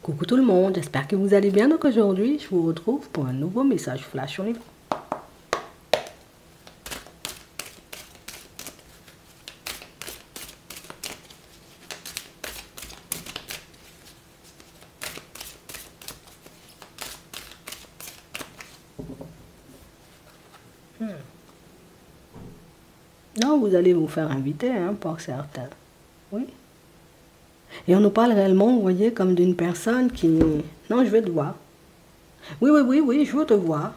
Coucou tout le monde, j'espère que vous allez bien. Donc aujourd'hui, je vous retrouve pour un nouveau message flash sur les vents. Non, vous allez vous faire inviter, hein, pour certains. Oui. Et on nous parle réellement, vous voyez, comme d'une personne qui... Non, je veux te voir. Oui, je veux te voir.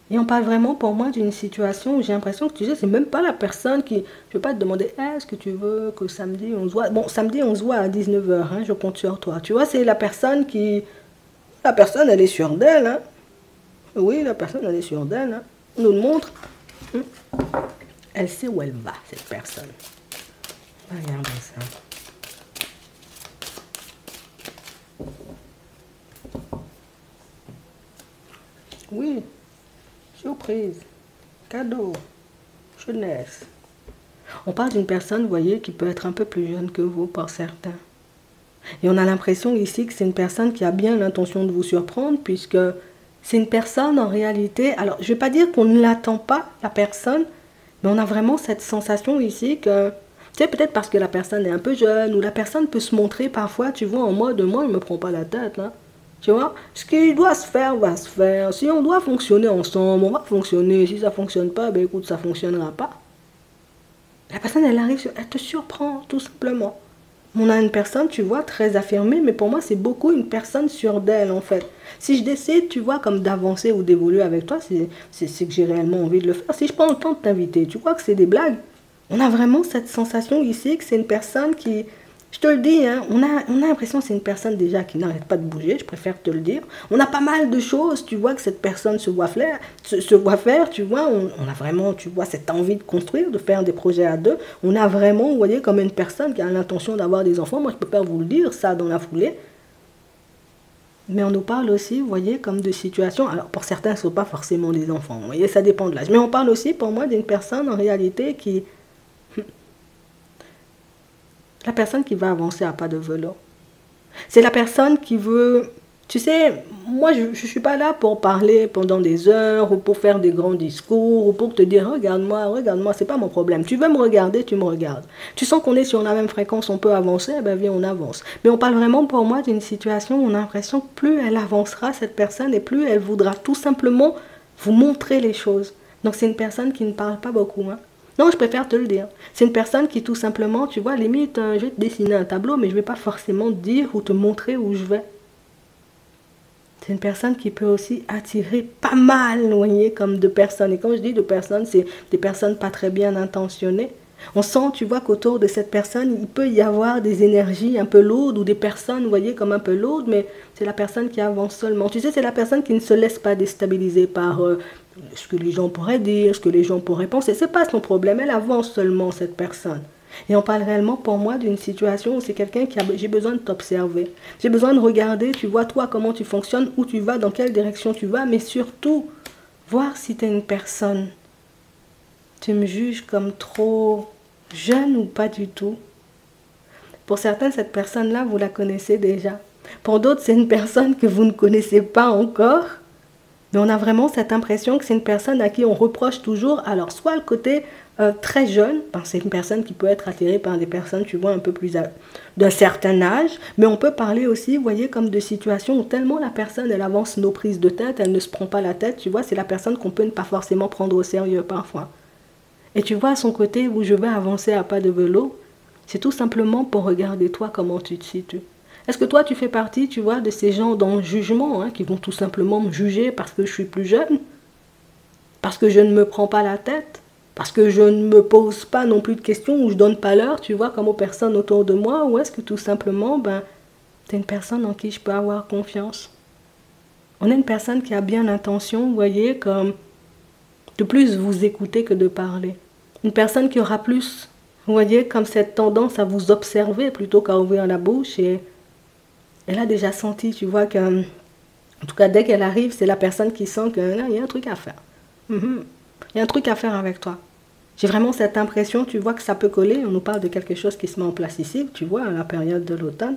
Et on parle vraiment pour moi d'une situation où j'ai l'impression que tu sais, c'est même pas la personne qui... Je vais pas te demander, est-ce que tu veux que samedi on se voit... Bon, samedi on se voit à 19 h, hein, je compte sur toi. Tu vois, c'est la personne qui... La personne, elle est sûre d'elle, hein. Oui, la personne, elle est sûre d'elle, hein. On nous le montre. Elle sait où elle va, cette personne. Regardez ça. Oui, surprise, cadeau, jeunesse. On parle d'une personne, vous voyez, qui peut être un peu plus jeune que vous pour certains. Et on a l'impression ici que c'est une personne qui a bien l'intention de vous surprendre, puisque c'est une personne en réalité... Alors, je ne vais pas dire qu'on ne l'attend pas, la personne, mais on a vraiment cette sensation ici que... C'est peut-être parce que la personne est un peu jeune, ou la personne peut se montrer parfois, tu vois, en mode, moi, il ne me prend pas la tête, là. Tu vois, ce qui doit se faire, va se faire. Si on doit fonctionner ensemble, on va fonctionner. Si ça ne fonctionne pas, ben écoute, ça ne fonctionnera pas. La personne, elle arrive, elle te surprend, tout simplement. On a une personne, tu vois, très affirmée, mais pour moi, c'est beaucoup une personne sûre d'elle, en fait. Si je décide, tu vois, comme d'avancer ou d'évoluer avec toi, c'est que j'ai réellement envie de le faire. Si je prends le temps de t'inviter, tu crois que c'est des blagues? On a vraiment cette sensation ici que c'est une personne qui... Je te le dis, hein, on a l'impression que c'est une personne déjà qui n'arrête pas de bouger, je préfère te le dire. On a pas mal de choses, tu vois, que cette personne se voit faire, tu vois. On a vraiment, tu vois, cette envie de construire, de faire des projets à deux. On a vraiment, vous voyez, comme une personne qui a l'intention d'avoir des enfants. Moi, je peux pas vous le dire, ça, dans la foulée. Mais on nous parle aussi, vous voyez, comme de situations... Alors, pour certains, ce ne sont pas forcément des enfants, vous voyez, ça dépend de l'âge. Mais on parle aussi, pour moi, d'une personne, en réalité, qui... La personne qui va avancer à pas de vélo. C'est la personne qui veut... Tu sais, moi, je ne suis pas là pour parler pendant des heures ou pour faire des grands discours ou pour te dire, regarde-moi, c'est pas mon problème. Tu veux me regarder, tu me regardes. Tu sens qu'on est sur la même fréquence, on peut avancer, eh ben viens, on avance. Mais on parle vraiment pour moi d'une situation où on a l'impression que plus elle avancera, cette personne, et plus elle voudra tout simplement vous montrer les choses. Donc c'est une personne qui ne parle pas beaucoup, hein. Non, je préfère te le dire. C'est une personne qui tout simplement, tu vois, limite, je vais te dessiner un tableau, mais je ne vais pas forcément te dire ou te montrer où je vais. C'est une personne qui peut aussi attirer pas mal, vous voyez, comme de personnes. Et quand je dis de personnes, c'est des personnes pas très bien intentionnées. On sent, tu vois, qu'autour de cette personne, il peut y avoir des énergies un peu lourdes ou des personnes, vous voyez, comme un peu lourdes, mais c'est la personne qui avance seulement. Tu sais, c'est la personne qui ne se laisse pas déstabiliser par ce que les gens pourraient dire, ce que les gens pourraient penser. C'est pas son problème, elle avance seulement, cette personne. Et on parle réellement pour moi d'une situation où c'est quelqu'un qui a... J'ai besoin de t'observer. J'ai besoin de regarder, tu vois, toi, comment tu fonctionnes, où tu vas, dans quelle direction tu vas, mais surtout, voir si tu es une personne. Tu me juges comme trop jeune ou pas du tout. Pour certains, cette personne-là, vous la connaissez déjà. Pour d'autres, c'est une personne que vous ne connaissez pas encore. Mais on a vraiment cette impression que c'est une personne à qui on reproche toujours, alors soit le côté très jeune, c'est une personne qui peut être attirée par des personnes, tu vois, un peu plus d'un certain âge, mais on peut parler aussi, vous voyez, comme de situations où tellement la personne, elle avance nos prises de tête, elle ne se prend pas la tête, tu vois, c'est la personne qu'on peut ne pas forcément prendre au sérieux parfois. Et tu vois, à son côté, où je vais avancer à pas de vélo, c'est tout simplement pour regarder toi comment tu te situes. Est-ce que toi, tu fais partie, tu vois, de ces gens dans le jugement, hein, qui vont tout simplement me juger parce que je suis plus jeune, parce que je ne me prends pas la tête, parce que je ne me pose pas non plus de questions ou je donne pas l'heure, tu vois, comme aux personnes autour de moi, ou est-ce que tout simplement, tu es une personne en qui je peux avoir confiance? On est une personne qui a bien l'intention, vous voyez, comme de plus vous écouter que de parler. Une personne qui aura plus, vous voyez, comme cette tendance à vous observer plutôt qu'à ouvrir la bouche. Et elle a déjà senti, tu vois, que, en tout cas, dès qu'elle arrive, c'est la personne qui sent qu'il y a un truc à faire. Il y a un truc à faire avec toi. J'ai vraiment cette impression, tu vois, que ça peut coller. On nous parle de quelque chose qui se met en place ici, tu vois, à la période de l'automne.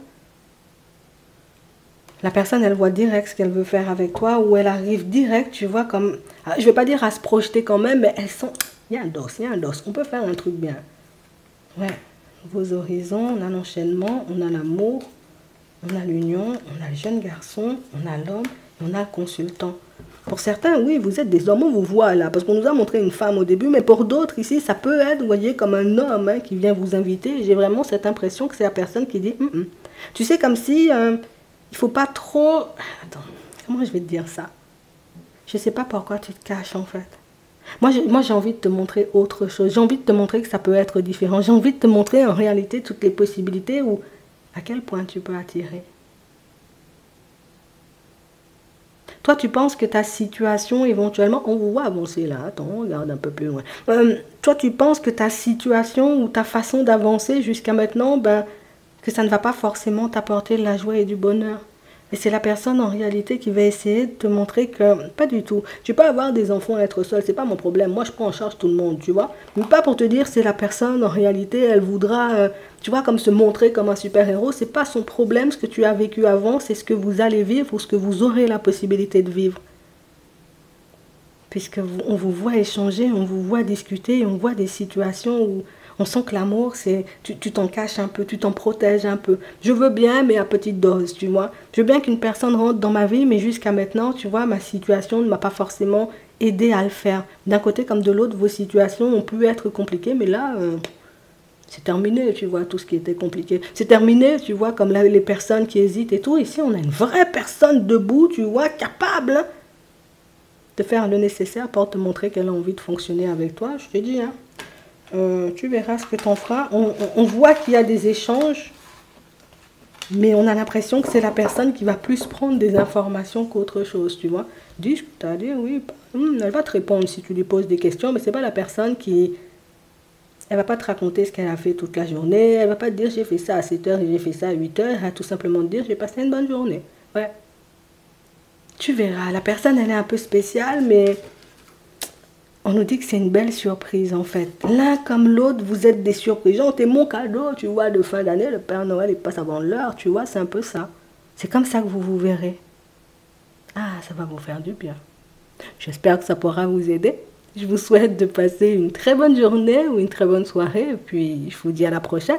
La personne, elle voit direct ce qu'elle veut faire avec toi, ou elle arrive direct, tu vois, comme... Je vais pas dire à se projeter quand même, mais elles sont... Il y a un dos, il y a un dos. On peut faire un truc bien. Ouais. Vos horizons, on a l'enchaînement, on a l'amour, on a l'union, on a le jeune garçon, on a l'homme, on a le consultant. Pour certains, oui, vous êtes des hommes, on vous voit là, parce qu'on nous a montré une femme au début, mais pour d'autres ici, ça peut être, vous voyez, comme un homme qui vient vous inviter. J'ai vraiment cette impression que c'est la personne qui dit, Tu sais, comme si il faut pas trop... Attends, comment je vais te dire ça? Je sais pas pourquoi tu te caches en fait. Moi, j'ai envie de te montrer autre chose. J'ai envie de te montrer que ça peut être différent. J'ai envie de te montrer en réalité toutes les possibilités ou à quel point tu peux attirer. Toi, tu penses que ta situation, éventuellement, on vous voit avancer là, attends, on regarde un peu plus loin. Toi, tu penses que ta situation ou ta façon d'avancer jusqu'à maintenant, que ça ne va pas forcément t'apporter de la joie et du bonheur. Et c'est la personne en réalité qui va essayer de te montrer que pas du tout. Tu peux avoir des enfants, être seul, c'est pas mon problème. Moi, je prends en charge tout le monde, tu vois. Mais pas pour te dire c'est la personne en réalité, elle voudra, tu vois, comme se montrer comme un super-héros. C'est pas son problème ce que tu as vécu avant, c'est ce que vous allez vivre ou ce que vous aurez la possibilité de vivre. Puisque on vous voit échanger, on vous voit discuter, on voit des situations où on sent que l'amour, c'est tu t'en caches un peu, tu t'en protèges un peu. Je veux bien, mais à petite dose, tu vois. Je veux bien qu'une personne rentre dans ma vie, mais jusqu'à maintenant, tu vois, ma situation ne m'a pas forcément aidé à le faire. D'un côté comme de l'autre, vos situations ont pu être compliquées, mais là, c'est terminé, tu vois, tout ce qui était compliqué. C'est terminé, tu vois, comme là, les personnes qui hésitent et tout. Ici, on a une vraie personne debout, tu vois, capable de faire le nécessaire pour te montrer qu'elle a envie de fonctionner avec toi. Je te dis, tu verras ce que t'en feras. On voit qu'il y a des échanges, mais on a l'impression que c'est la personne qui va plus prendre des informations qu'autre chose, tu vois. Dis, t'as dit, oui, elle va te répondre si tu lui poses des questions, mais c'est pas la personne qui... Elle va pas te raconter ce qu'elle a fait toute la journée, elle va pas te dire j'ai fait ça à 7 heures et j'ai fait ça à 8 heures, elle va tout simplement te dire j'ai passé une bonne journée. Ouais. Tu verras, la personne elle est un peu spéciale, mais on nous dit que c'est une belle surprise en fait. L'un comme l'autre, vous êtes des surprises. Genre, t'es mon cadeau, tu vois, de fin d'année, le Père Noël il passe avant l'heure, tu vois, c'est un peu ça. C'est comme ça que vous vous verrez. Ah, ça va vous faire du bien. J'espère que ça pourra vous aider. Je vous souhaite de passer une très bonne journée ou une très bonne soirée, et puis je vous dis à la prochaine.